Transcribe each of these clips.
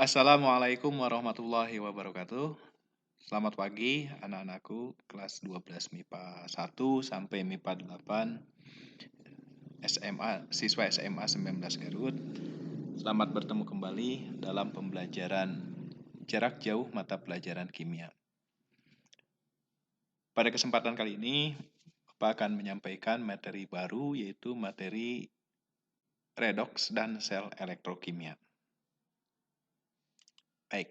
Assalamualaikum warahmatullahi wabarakatuh. Selamat pagi anak-anakku kelas 12 MIPA 1 sampai MIPA 8 SMA, siswa SMA 19 Garut. Selamat bertemu kembali dalam pembelajaran jarak jauh mata pelajaran kimia. Pada kesempatan kali ini, Bapak akan menyampaikan materi baru yaitu materi redoks dan sel elektrokimia. Baik.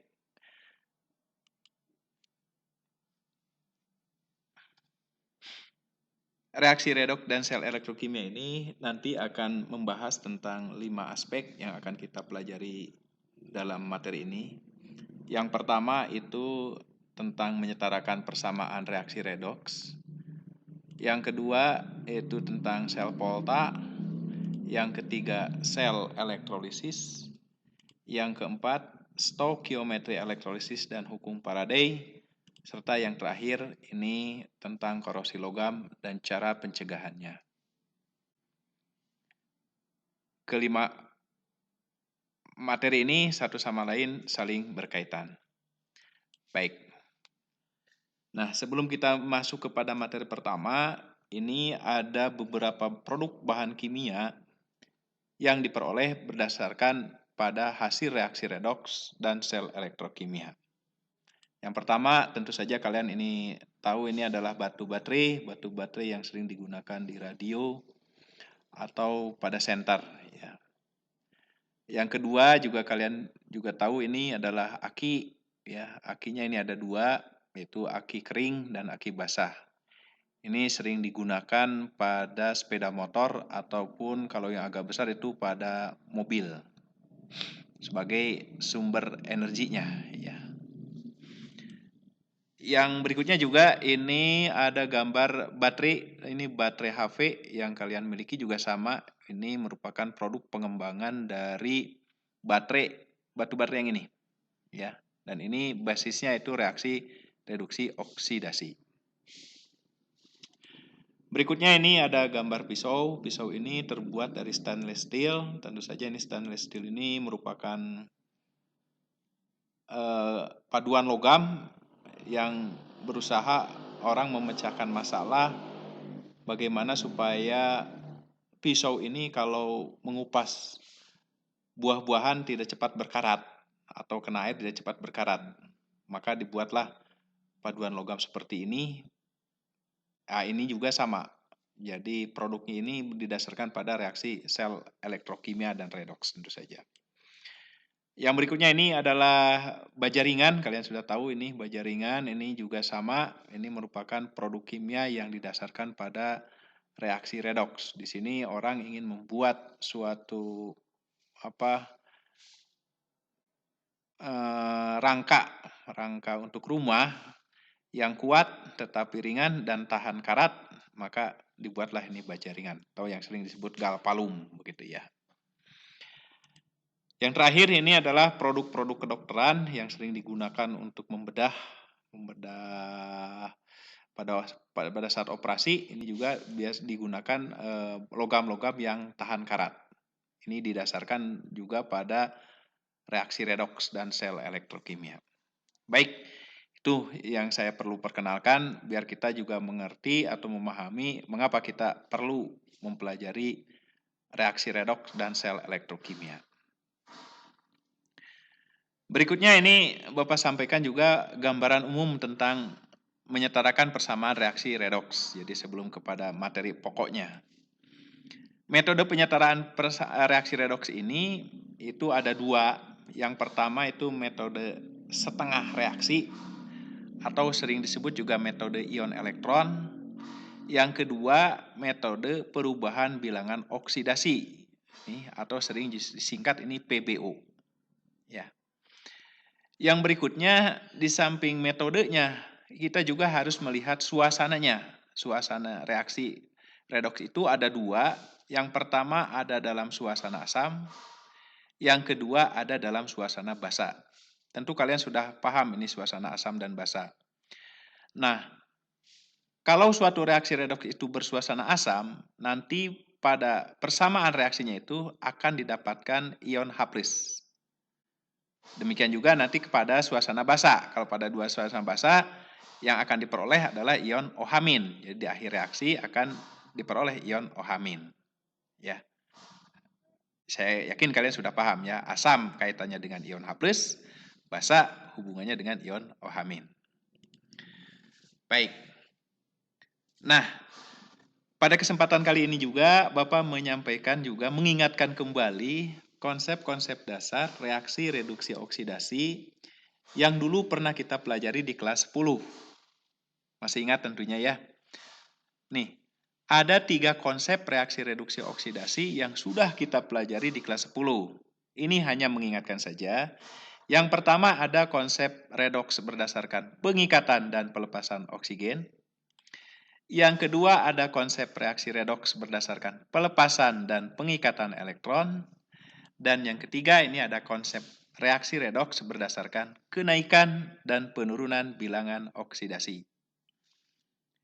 Reaksi redoks dan sel elektrokimia ini nanti akan membahas tentang 5 aspek yang akan kita pelajari dalam materi ini. Yang pertama itu tentang menyetarakan persamaan reaksi redoks. Yang kedua itu tentang sel Volta. Yang ketiga sel elektrolisis. Yang keempat stoikiometri elektrolisis dan hukum Faraday. Serta yang terakhir ini tentang korosi logam dan cara pencegahannya. Kelima materi ini satu sama lain saling berkaitan. Baik. Nah, sebelum kita masuk kepada materi pertama, ini ada beberapa produk bahan kimia yang diperoleh berdasarkan pada hasil reaksi redoks dan sel elektrokimia. Yang pertama, tentu saja kalian ini tahu ini adalah batu baterai yang sering digunakan di radio atau pada senter. Ya. Yang kedua juga kalian juga tahu ini adalah aki. Ya, akinya ini ada dua, yaitu aki kering dan aki basah. Ini sering digunakan pada sepeda motor ataupun kalau yang agak besar itu pada mobil sebagai sumber energinya. Ya. Yang berikutnya juga ini ada gambar baterai, ini baterai HV yang kalian miliki juga sama. Ini merupakan produk pengembangan dari batu baterai yang ini. Ya. Dan ini basisnya itu reaksi reduksi oksidasi. Berikutnya ini ada gambar pisau. Pisau ini terbuat dari stainless steel. Tentu saja ini stainless steel ini merupakan paduan logam yang berusaha orang memecahkan masalah bagaimana supaya pisau ini kalau mengupas buah-buahan tidak cepat berkarat atau kena air tidak cepat berkarat. Maka dibuatlah paduan logam seperti ini. Nah, ini juga sama. Jadi produknya ini didasarkan pada reaksi sel elektrokimia dan redoks tentu saja. Yang berikutnya ini adalah baja ringan. Kalian sudah tahu ini baja ringan. Ini juga sama. Ini merupakan produk kimia yang didasarkan pada reaksi redoks. Di sini orang ingin membuat suatu rangka untuk rumah yang kuat tetapi ringan dan tahan karat, maka dibuatlah ini baja ringan atau yang sering disebut galpalum begitu ya. Yang terakhir ini adalah produk-produk kedokteran yang sering digunakan untuk membedah pada saat operasi. Ini juga biasa digunakan logam-logam yang tahan karat. Ini didasarkan juga pada reaksi redoks dan sel elektrokimia. Baik, itu yang saya perlu perkenalkan biar kita juga mengerti atau memahami mengapa kita perlu mempelajari reaksi redoks dan sel elektrokimia. Berikutnya ini Bapak sampaikan juga gambaran umum tentang menyetarakan persamaan reaksi redoks. Jadi sebelum kepada materi pokoknya. Metode penyetaraan reaksi redoks ini itu ada dua. Yang pertama itu metode setengah reaksi atau sering disebut juga metode ion elektron. Yang kedua metode perubahan bilangan oksidasi atau sering disingkat ini PBO. Ya. Yang berikutnya di samping metodenya kita juga harus melihat suasananya. Suasana reaksi redoks itu ada dua. Yang pertama ada dalam suasana asam. Yang kedua ada dalam suasana basa. Tentu kalian sudah paham ini suasana asam dan basa. Nah, kalau suatu reaksi redoks itu bersuasana asam, nanti pada persamaan reaksinya itu akan didapatkan ion H+. Demikian juga nanti kepada suasana basa. Kalau pada dua suasana basa, yang akan diperoleh adalah ion OH-. Jadi di akhir reaksi akan diperoleh ion OH-. Ya. Saya yakin kalian sudah paham ya. Asam kaitannya dengan ion H+, basa hubungannya dengan ion OH-. Baik. Nah, pada kesempatan kali ini juga Bapak menyampaikan juga mengingatkan kembali konsep-konsep dasar reaksi reduksi oksidasi yang dulu pernah kita pelajari di kelas 10. Masih ingat tentunya ya. Nih, ada 3 konsep reaksi reduksi oksidasi yang sudah kita pelajari di kelas 10. Ini hanya mengingatkan saja. Yang pertama ada konsep redoks berdasarkan pengikatan dan pelepasan oksigen. Yang kedua ada konsep reaksi redoks berdasarkan pelepasan dan pengikatan elektron. Dan yang ketiga ini ada konsep reaksi redoks berdasarkan kenaikan dan penurunan bilangan oksidasi.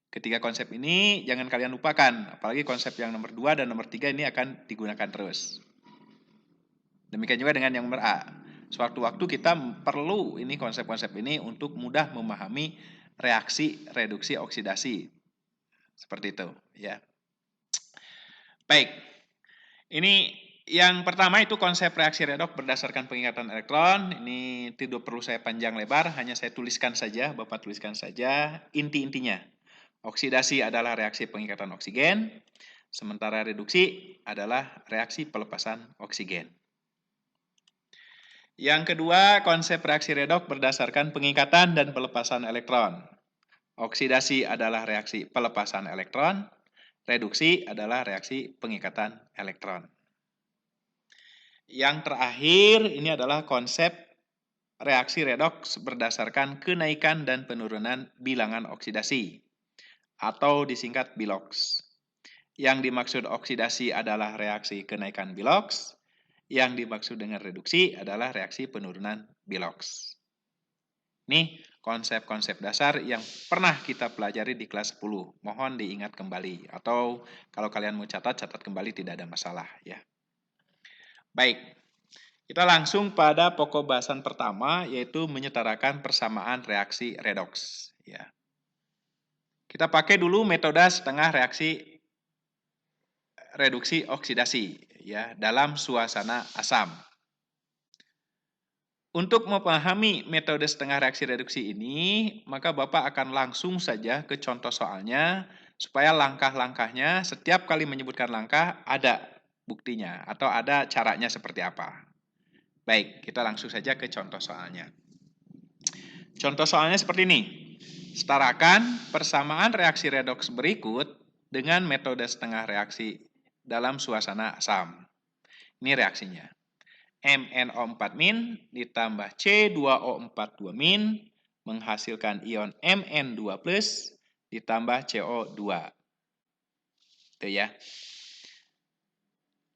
Ketiga konsep ini jangan kalian lupakan, apalagi konsep yang nomor 2 dan nomor 3 ini akan digunakan terus. Demikian juga dengan yang nomor A. Sewaktu-waktu kita perlu ini konsep-konsep ini untuk mudah memahami reaksi reduksi oksidasi. Seperti itu, ya. Baik. Ini yang pertama itu konsep reaksi redoks berdasarkan pengikatan elektron. Ini tidak perlu saya panjang lebar, hanya saya tuliskan saja, Bapak tuliskan saja inti-intinya. Oksidasi adalah reaksi pengikatan oksigen, sementara reduksi adalah reaksi pelepasan oksigen. Yang kedua, konsep reaksi redoks berdasarkan pengikatan dan pelepasan elektron. Oksidasi adalah reaksi pelepasan elektron, reduksi adalah reaksi pengikatan elektron. Yang terakhir ini adalah konsep reaksi redoks berdasarkan kenaikan dan penurunan bilangan oksidasi atau disingkat biloks. Yang dimaksud oksidasi adalah reaksi kenaikan biloks, yang dimaksud dengan reduksi adalah reaksi penurunan biloks. Ini konsep-konsep dasar yang pernah kita pelajari di kelas 10. Mohon diingat kembali atau kalau kalian mau catat kembali tidak ada masalah ya. Baik, kita langsung pada pokok bahasan pertama, yaitu menyetarakan persamaan reaksi redoks. Ya. Kita pakai dulu metode setengah reaksi reduksi oksidasi ya dalam suasana asam. Untuk memahami metode setengah reaksi reduksi ini, maka Bapak akan langsung saja ke contoh soalnya, supaya langkah-langkahnya setiap kali menyebutkan langkah ada buktinya atau ada caranya seperti apa. Baik, kita langsung saja ke contoh soalnya. Contoh soalnya seperti ini. Setarakan persamaan reaksi redoks berikut dengan metode setengah reaksi dalam suasana asam. Ini reaksinya. MnO4- ditambah C2O42- menghasilkan ion Mn2+ ditambah CO2. Itu ya.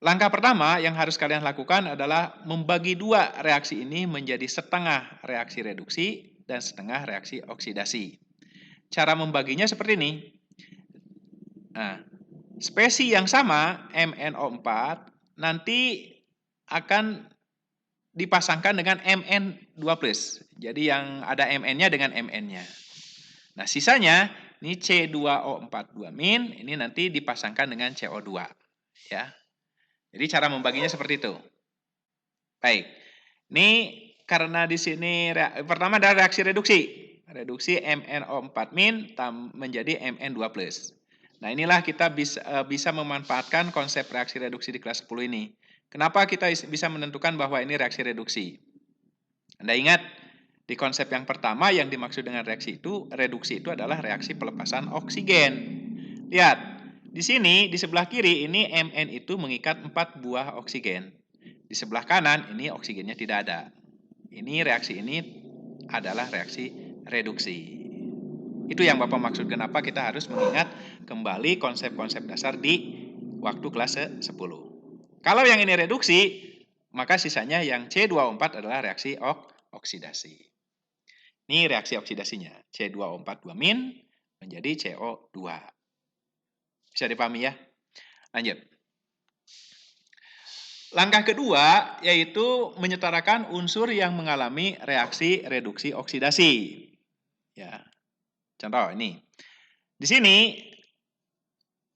Langkah pertama yang harus kalian lakukan adalah membagi dua reaksi ini menjadi setengah reaksi reduksi dan setengah reaksi oksidasi. Cara membaginya seperti ini. Nah, spesi yang sama, MnO4, nanti akan dipasangkan dengan Mn2+. Jadi yang ada Mn-nya dengan Mn-nya. Nah, sisanya, ini C2O42- ini nanti dipasangkan dengan CO2. Ya. Jadi cara membaginya seperti itu. Baik. Ini karena di sini pertama ada reaksi reduksi. Reduksi MnO4- menjadi Mn2+. Nah, inilah kita bisa memanfaatkan konsep reaksi reduksi di kelas 10 ini. Kenapa kita bisa menentukan bahwa ini reaksi reduksi? Anda ingat di konsep yang pertama yang dimaksud dengan reduksi itu adalah reaksi pelepasan oksigen. Lihat. Di sini, di sebelah kiri, ini Mn itu mengikat 4 buah oksigen. Di sebelah kanan, ini oksigennya tidak ada. Ini reaksi ini adalah reaksi reduksi. Itu yang Bapak maksud kenapa kita harus mengingat kembali konsep-konsep dasar di waktu kelas 10. Kalau yang ini reduksi, maka sisanya yang C2O4 adalah reaksi oksidasi. Ini reaksi oksidasinya. C2O42- menjadi CO2. Bisa dipahami ya? Lanjut. Langkah kedua yaitu menyetarakan unsur yang mengalami reaksi reduksi oksidasi. Ya, contoh ini. Di sini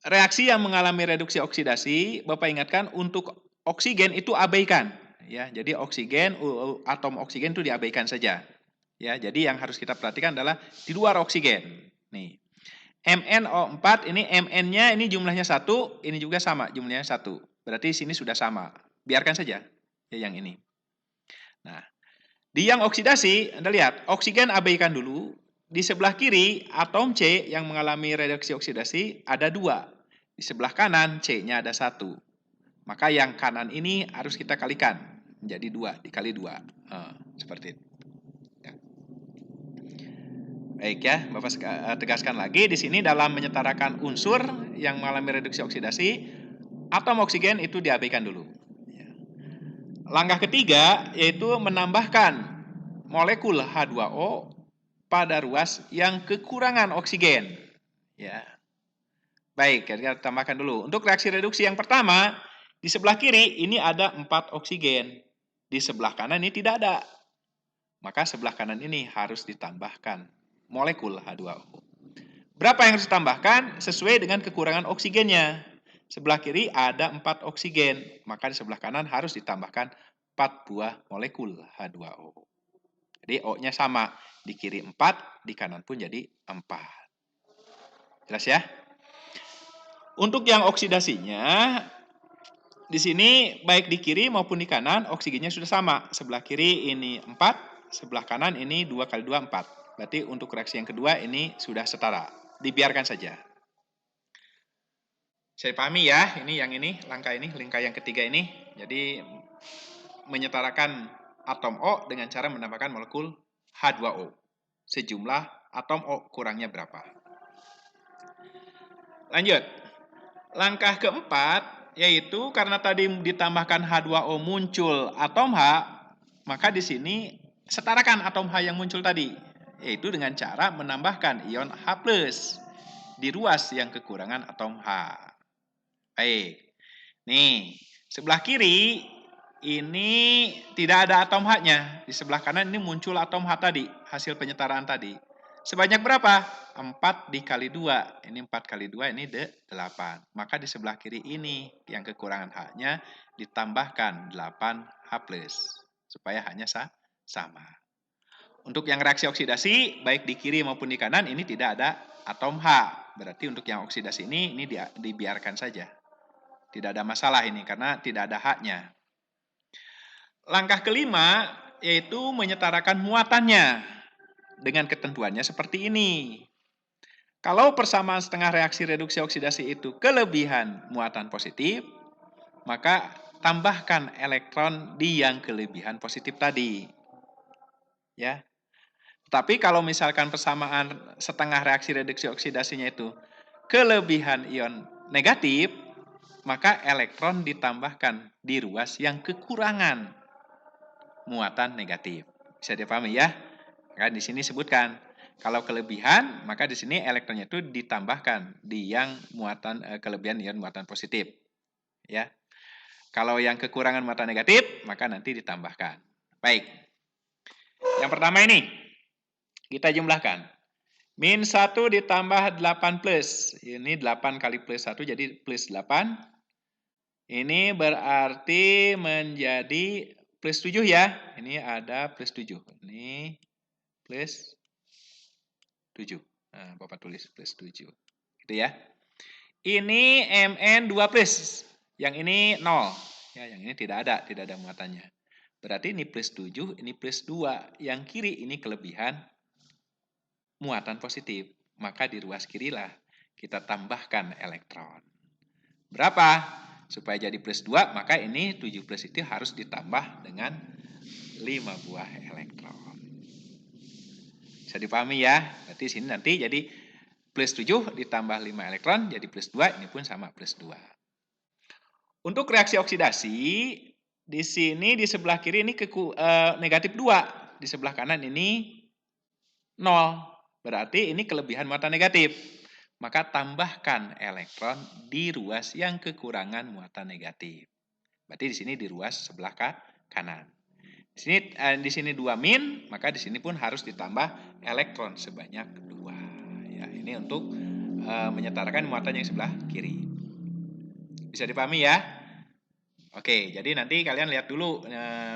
reaksi yang mengalami reduksi oksidasi, Bapak ingatkan untuk oksigen itu abaikan. Ya, jadi oksigen, atom oksigen itu diabaikan saja. Ya, jadi yang harus kita perhatikan adalah di luar oksigen. Nih, MnO4 ini Mn-nya ini jumlahnya 1, ini juga sama jumlahnya 1. Berarti sini sudah sama. Biarkan saja ya yang ini. Nah, di yang oksidasi, Anda lihat, oksigen abaikan dulu. Di sebelah kiri, atom C yang mengalami reaksi oksidasi ada 2. Di sebelah kanan, C-nya ada 1. Maka yang kanan ini harus kita kalikan. Menjadi 2, dikali 2. Seperti itu. Ya. Baik ya, Bapak tegaskan lagi. Di sini dalam menyetarakan unsur yang mengalami reduksi oksidasi, atom oksigen itu diabaikan dulu. Ya. Langkah ketiga yaitu menambahkan molekul H2O pada ruas yang kekurangan oksigen. Ya. Baik, kita tambahkan dulu. Untuk reaksi reduksi yang pertama, di sebelah kiri ini ada 4 oksigen. Di sebelah kanan ini tidak ada. Maka sebelah kanan ini harus ditambahkan molekul H2O. Berapa yang harus ditambahkan? Sesuai dengan kekurangan oksigennya. Sebelah kiri ada 4 oksigen, maka di sebelah kanan harus ditambahkan 4 buah molekul H2O. Jadi O-nya sama, di kiri 4, di kanan pun jadi 4. Jelas ya? Untuk yang oksidasinya, di sini baik di kiri maupun di kanan oksigennya sudah sama. Sebelah kiri ini 4, sebelah kanan ini 2 kali 2, 4. Berarti untuk reaksi yang kedua ini sudah setara. Dibiarkan saja. Saya pahami ya, ini langkah yang ketiga ini. Jadi menyetarakan atom O dengan cara menambahkan molekul H2O. Sejumlah atom O kurangnya berapa. Lanjut. Langkah keempat yaitu karena tadi ditambahkan H2O muncul atom H, maka di sini setarakan atom H yang muncul tadi, yaitu dengan cara menambahkan ion H+ di ruas yang kekurangan atom H. Baik. Nih, sebelah kiri ini tidak ada atom H-nya. Di sebelah kanan ini muncul atom H tadi, hasil penyetaraan tadi. Sebanyak berapa? 4 dikali 2. Ini 4 kali 2, ini 8. Maka di sebelah kiri ini, yang kekurangan H-nya, ditambahkan 8H+. Supaya H-nya sama. Untuk yang reaksi oksidasi, baik di kiri maupun di kanan, ini tidak ada atom H. Berarti untuk yang oksidasi ini dibiarkan saja. Tidak ada masalah ini, karena tidak ada H-nya. Langkah kelima, yaitu menyetarakan muatannya. Dengan ketentuannya seperti ini. Kalau persamaan setengah reaksi reduksi oksidasi itu kelebihan muatan positif, maka tambahkan elektron di yang kelebihan positif tadi. Ya. Tapi kalau misalkan persamaan setengah reaksi reduksi oksidasinya itu kelebihan ion negatif, maka elektron ditambahkan di ruas yang kekurangan muatan negatif. Bisa dipahami ya? Kan di sini sebutkan kalau kelebihan maka di sini elektronnya itu ditambahkan di yang muatan kelebihan ion muatan positif. Ya. Kalau yang kekurangan muatan negatif maka nanti ditambahkan. Baik. Yang pertama ini kita jumlahkan. Min 1 ditambah 8 plus. Ini 8 kali plus 1 jadi plus 8. Ini berarti menjadi plus 7 ya. Ini ada plus 7. Ini plus 7. Nah, Bapak tulis plus 7. Gitu ya. Ini Mn 2 plus. Yang ini 0. Ya, yang ini tidak ada muatannya. Berarti ini plus 7, ini plus 2. Yang kiri ini kelebihan muatan positif. Maka di ruas kirilah kita tambahkan elektron. Berapa? Supaya jadi plus 2, maka ini 7 plus itu harus ditambah dengan 5 buah elektron. Bisa dipahami ya? Berarti sini nanti jadi plus 7 ditambah 5 elektron, jadi plus 2, ini pun sama plus 2. Untuk reaksi oksidasi, di sini di sebelah kiri ini negatif 2, di sebelah kanan ini 0. Berarti ini kelebihan muatan negatif. Maka tambahkan elektron di ruas yang kekurangan muatan negatif. Berarti di sini di ruas sebelah kanan. Di sini 2 min, maka di sini pun harus ditambah elektron sebanyak 2. Ya, ini untuk menyetarakan muatan yang sebelah kiri. Bisa dipahami ya? Oke, jadi nanti kalian lihat dulu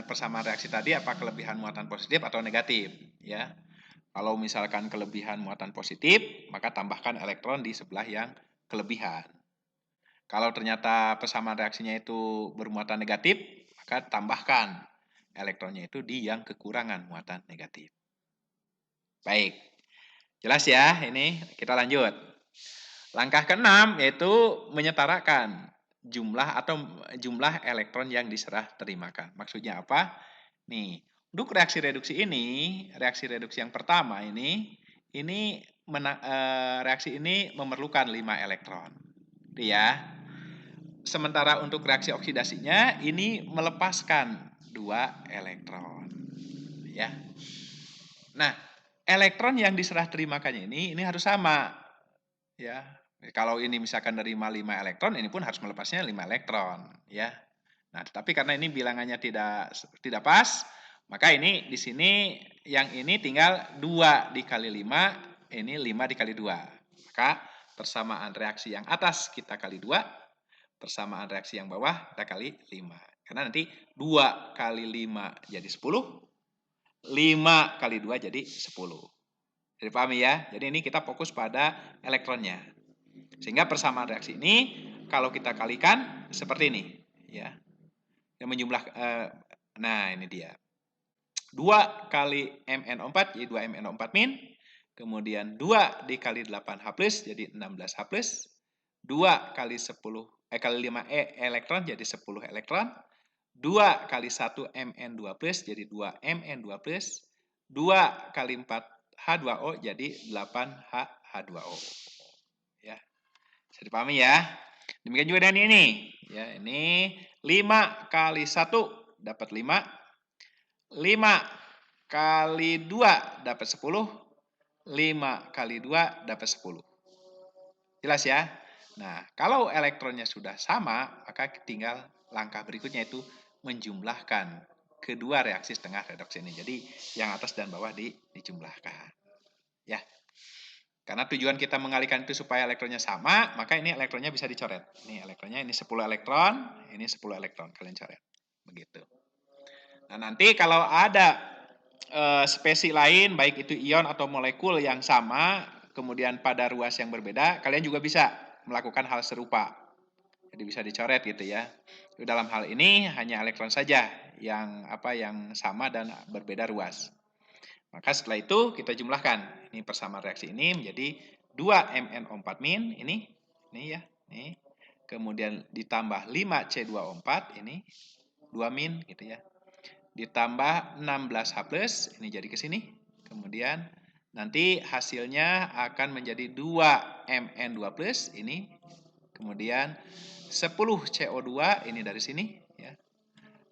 persamaan reaksi tadi apa kelebihan muatan positif atau negatif, ya. Kalau misalkan kelebihan muatan positif, maka tambahkan elektron di sebelah yang kelebihan. Kalau ternyata persamaan reaksinya itu bermuatan negatif, maka tambahkan elektronnya itu di yang kekurangan muatan negatif. Baik, jelas ya ini? Kita lanjut. Langkah ke-6 yaitu menyetarakan jumlah elektron yang diserah terimakan. Maksudnya apa? Nih, untuk reaksi reduksi yang pertama reaksi ini memerlukan 5 elektron. Itu ya. Sementara untuk reaksi oksidasinya ini melepaskan 2 elektron. Ya. Nah, elektron yang diserah terimakannya ini harus sama. Ya. Kalau ini misalkan nerima 5 elektron, ini pun harus melepasnya 5 elektron, ya. Nah, tetapi karena ini bilangannya tidak pas, maka ini di sini yang ini tinggal 2 dikali 5, ini 5 dikali 2. Maka persamaan reaksi yang atas kita kali 2, persamaan reaksi yang bawah kita kali 5. Karena nanti 2 kali 5 jadi 10, 5 kali 2 jadi 10. Jadi pahami ya? Jadi ini kita fokus pada elektronnya. Sehingga persamaan reaksi ini kalau kita kalikan seperti ini, ya. Yang menjumlah nah ini dia. 2 kali MnO4 jadi 2 MnO4 min. Kemudian 2 dikali 8H+ jadi 16H+. 2 kali 10 kali 5 elektron jadi 10 elektron. 2 kali 1 Mn2+ jadi 2 Mn2+. 2 kali 4 H2O jadi 8H2O. Ya. Bisa dipahami ya. Demikian juga dengan ini. Ya, ini 5 kali 1 dapat 5. 5 kali 2 dapat 10. 5 kali 2 dapat 10. Jelas ya? Nah, kalau elektronnya sudah sama, maka tinggal langkah berikutnya itu menjumlahkan kedua reaksi setengah redoks ini. Jadi yang atas dan bawah dijumlahkan. Ya. Karena tujuan kita mengalihkan itu supaya elektronnya sama, maka ini elektronnya bisa dicoret. Ini elektronnya, ini 10 elektron, ini 10 elektron. Kalian coret. Begitu. Nah, nanti kalau ada spesi lain, baik itu ion atau molekul yang sama, kemudian pada ruas yang berbeda, kalian juga bisa melakukan hal serupa. Jadi bisa dicoret gitu ya. Dalam hal ini hanya elektron saja yang sama dan berbeda ruas. Maka setelah itu kita jumlahkan. Ini persamaan reaksi ini menjadi 2 MnO4 min ini ya, ini. Kemudian ditambah 5C2O4 ini 2 min gitu ya. Ditambah 16H+, ini jadi ke sini. Kemudian nanti hasilnya akan menjadi 2 Mn2+ ini. Kemudian 10 CO2 ini dari sini ya.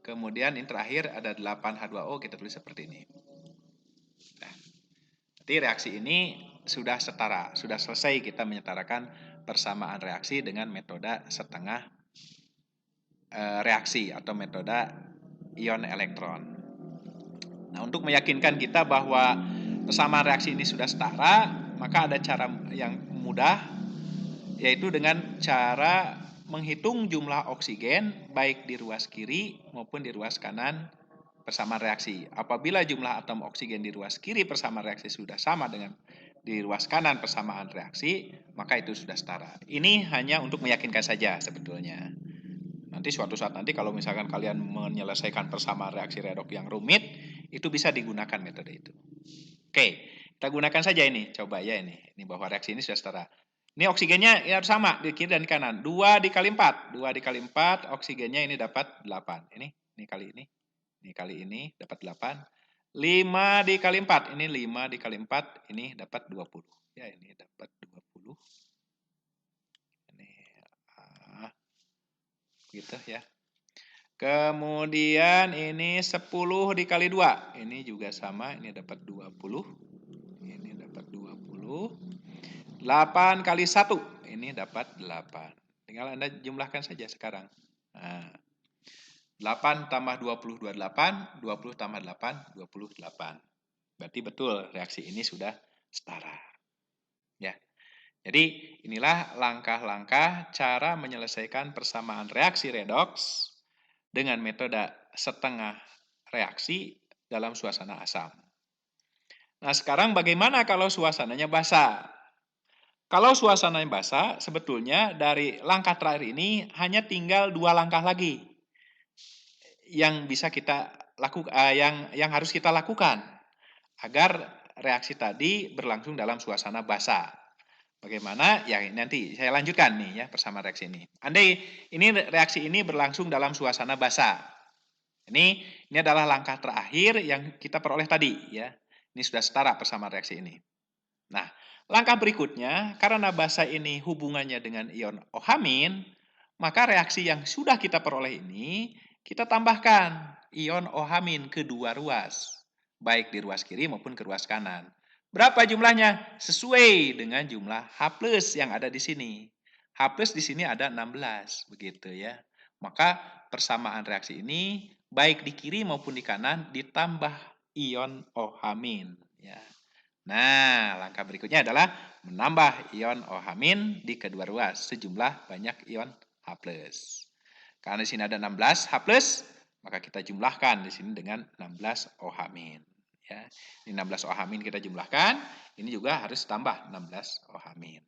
Kemudian ini terakhir ada 8H2O, kita tulis seperti ini. Nah, nanti reaksi ini sudah setara, sudah selesai kita menyetarakan persamaan reaksi dengan metode setengah reaksi atau metode ion elektron. Nah, untuk meyakinkan kita bahwa persamaan reaksi ini sudah setara, maka ada cara yang mudah, yaitu dengan cara menghitung jumlah oksigen baik di ruas kiri maupun di ruas kanan persamaan reaksi. Apabila jumlah atom oksigen di ruas kiri persamaan reaksi sudah sama dengan di ruas kanan persamaan reaksi, maka itu sudah setara. Ini hanya untuk meyakinkan saja sebetulnya. Nanti suatu saat nanti kalau misalkan kalian menyelesaikan persamaan reaksi redoks yang rumit, itu bisa digunakan metode itu. Oke, kita gunakan saja ini. Coba ya ini. Ini bahwa reaksi ini sudah setara. Ini oksigennya harus sama di kiri dan di kanan. 2 dikali 4. 2 dikali 4, oksigennya ini dapat 8. Ini kali ini. Ini kali ini dapat 8. 5 dikali 4. Ini 5 dikali 4. Ini dapat 20. Ya, ini dapat 20. Ini gitu ya. Kemudian ini 10 dikali 2. Ini juga sama. Ini dapat 20. Ini dapat 20. 8 kali 1. Ini dapat 8. Tinggal Anda jumlahkan saja sekarang. Nah, 8 tambah 20, 28. 20 tambah 8, 28. Berarti betul reaksi ini sudah setara. Ya. Jadi inilah langkah-langkah cara menyelesaikan persamaan reaksi redoks dengan metode setengah reaksi dalam suasana asam. Nah, sekarang bagaimana kalau suasananya basah? Kalau suasananya basah, sebetulnya dari langkah terakhir ini hanya tinggal 2 langkah lagi yang bisa kita lakukan, yang harus kita lakukan agar reaksi tadi berlangsung dalam suasana basah. Bagaimana? Ya nanti saya lanjutkan nih ya persamaan reaksi ini. Andai ini reaksi ini berlangsung dalam suasana basah. Ini adalah langkah terakhir yang kita peroleh tadi ya. Ini sudah setara persamaan reaksi ini. Nah, langkah berikutnya karena basah ini hubungannya dengan ion OH-, maka reaksi yang sudah kita peroleh ini kita tambahkan ion OH- ke dua ruas, baik di ruas kiri maupun ke ruas kanan. Berapa jumlahnya? Sesuai dengan jumlah H+ yang ada di sini. H+ di sini ada 16, begitu ya. Maka persamaan reaksi ini baik di kiri maupun di kanan ditambah ion OH- ya. Nah, langkah berikutnya adalah menambah ion OH- di kedua ruas sejumlah banyak ion H+. Karena di sini ada 16 H+, maka kita jumlahkan di sini dengan 16 OH-. Ya. Ini 16 OH- kita jumlahkan, ini juga harus tambah 16 OH-.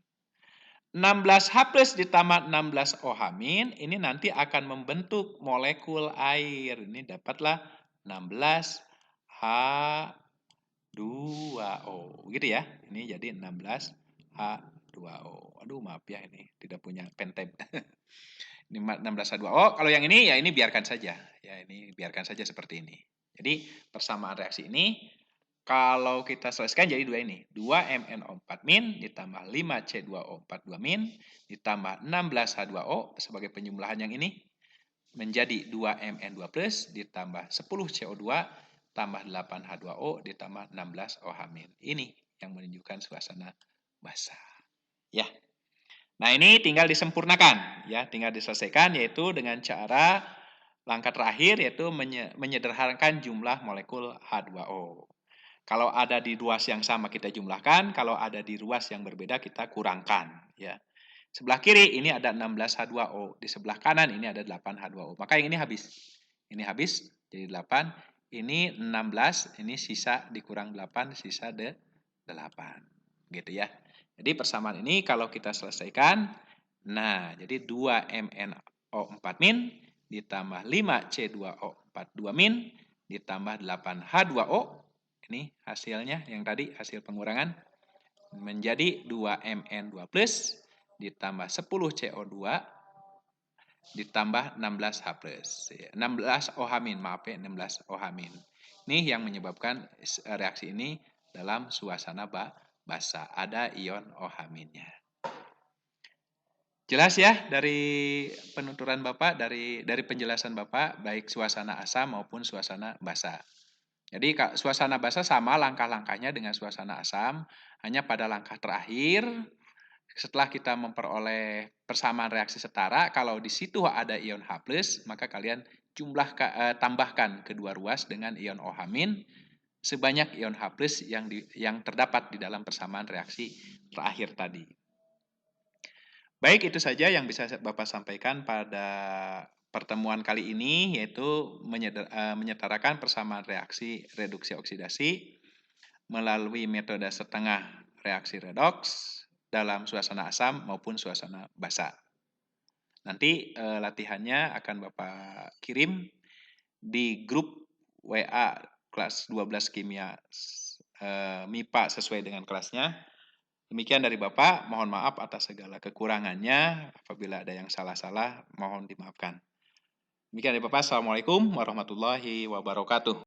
16 H+ ditambah 16 OH- ini nanti akan membentuk molekul air. Ini dapatlah 16 H2O. Gitu ya. Ini jadi 16 H2O. Aduh, maaf ya ini tidak punya pen tab. Ini 16 H2O. Kalau yang ini ya ini biarkan saja. Ya, ini biarkan saja seperti ini. Jadi persamaan reaksi ini kalau kita selesaikan jadi dua ini. 2MnO4- ditambah 5C2O42- ditambah 16H2O sebagai penjumlahan yang ini menjadi 2Mn2+ ditambah 10CO2 tambah 8H2O ditambah 16 OH-. Ini yang menunjukkan suasana basah. Ya. Nah, ini tinggal disempurnakan ya, tinggal diselesaikan yaitu dengan cara langkah terakhir yaitu menyederhanakan jumlah molekul H2O. Kalau ada di ruas yang sama kita jumlahkan, kalau ada di ruas yang berbeda kita kurangkan ya. Sebelah kiri ini ada 16 H2O, di sebelah kanan ini ada 8 H2O. Maka yang ini habis. Ini habis jadi 8, ini 16, ini sisa dikurang 8, sisa 8. Gitu ya. Jadi persamaan ini kalau kita selesaikan, nah jadi 2MnO4- ditambah 5C2O42- ditambah 8H2O, ini hasilnya yang tadi hasil pengurangan menjadi 2Mn2+ ditambah 10CO2 ditambah 16H+. 16 OH-, maaf ya, 16 OH-. Ini yang menyebabkan reaksi ini dalam suasana basah. Ada ion OH-nya. Jelas ya dari penuturan Bapak, dari penjelasan Bapak, baik suasana asam maupun suasana basah. Jadi suasana basah sama langkah-langkahnya dengan suasana asam, hanya pada langkah terakhir setelah kita memperoleh persamaan reaksi setara, kalau di situ ada ion H+, maka kalian tambahkan kedua ruas dengan ion OH- sebanyak ion H+ yang terdapat di dalam persamaan reaksi terakhir tadi. Baik, itu saja yang bisa Bapak sampaikan pada pertemuan kali ini, yaitu menyetarakan persamaan reaksi reduksi oksidasi melalui metode setengah reaksi redoks dalam suasana asam maupun suasana basah. Nanti latihannya akan Bapak kirim di grup WA kelas 12 kimia MIPA sesuai dengan kelasnya. Demikian dari Bapak, mohon maaf atas segala kekurangannya. Apabila ada yang salah-salah, mohon dimaafkan. Demikian dari Bapak, Assalamualaikum warahmatullahi wabarakatuh.